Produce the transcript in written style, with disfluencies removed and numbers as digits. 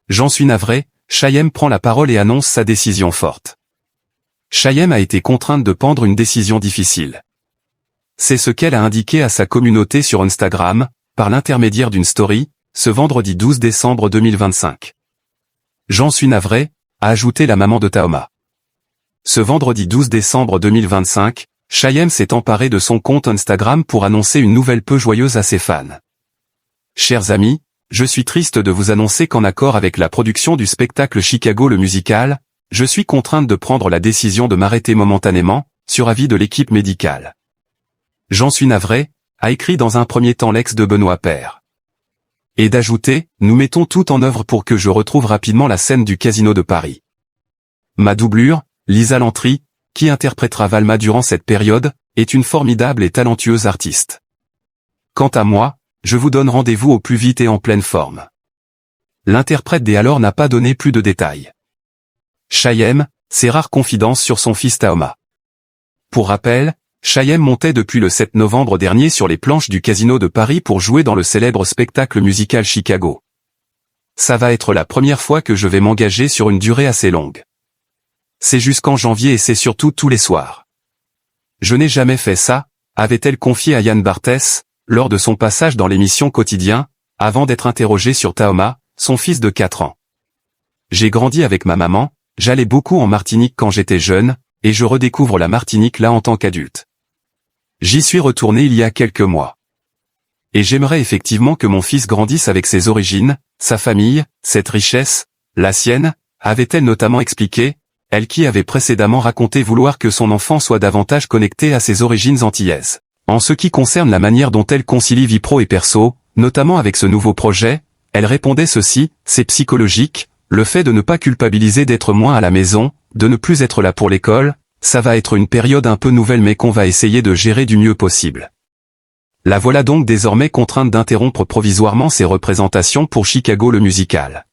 J'en suis navré, Chaim prend la parole et annonce sa décision forte. Chaim a été contrainte de prendre une décision difficile. C'est ce qu'elle a indiqué à sa communauté sur Instagram, par l'intermédiaire d'une story, ce vendredi 12 décembre 2025. J'en suis navré, a ajouté la maman de Taoma. Ce vendredi 12 décembre 2025, Chaim s'est emparé de son compte Instagram pour annoncer une nouvelle peu joyeuse à ses fans. Chers amis, je suis triste de vous annoncer qu'en accord avec la production du spectacle Chicago le musical, je suis contrainte de prendre la décision de m'arrêter momentanément, sur avis de l'équipe médicale. J'en suis navré, a écrit dans un premier temps l'ex de Benoît Paire. Et d'ajouter, nous mettons tout en œuvre pour que je retrouve rapidement la scène du Casino de Paris. Ma doublure, Lisa Lantry, qui interprétera Valma durant cette période, est une formidable et talentueuse artiste. Quant à moi, je vous donne rendez-vous au plus vite et en pleine forme. L'interprète des alors n'a pas donné plus de détails. Chaim, ses rares confidences sur son fils Taoma. Pour rappel, Chaim montait depuis le 7 novembre dernier sur les planches du Casino de Paris pour jouer dans le célèbre spectacle musical Chicago. Ça va être la première fois que je vais m'engager sur une durée assez longue. C'est jusqu'en janvier et c'est surtout tous les soirs. Je n'ai jamais fait ça, avait-elle confié à Yann Barthès, lors de son passage dans l'émission Quotidien, avant d'être interrogée sur Taoma, son fils de 4 ans. J'ai grandi avec ma maman, j'allais beaucoup en Martinique quand j'étais jeune, et je redécouvre la Martinique là en tant qu'adulte. J'y suis retourné il y a quelques mois. Et j'aimerais effectivement que mon fils grandisse avec ses origines, sa famille, cette richesse, la sienne, avait-elle notamment expliqué, elle qui avait précédemment raconté vouloir que son enfant soit davantage connecté à ses origines antillaises. En ce qui concerne la manière dont elle concilie vie pro et perso, notamment avec ce nouveau projet, elle répondait ceci, c'est psychologique, le fait de ne pas culpabiliser d'être moins à la maison, de ne plus être là pour l'école, ça va être une période un peu nouvelle mais qu'on va essayer de gérer du mieux possible. La voilà donc désormais contrainte d'interrompre provisoirement ses représentations pour Chicago le musical.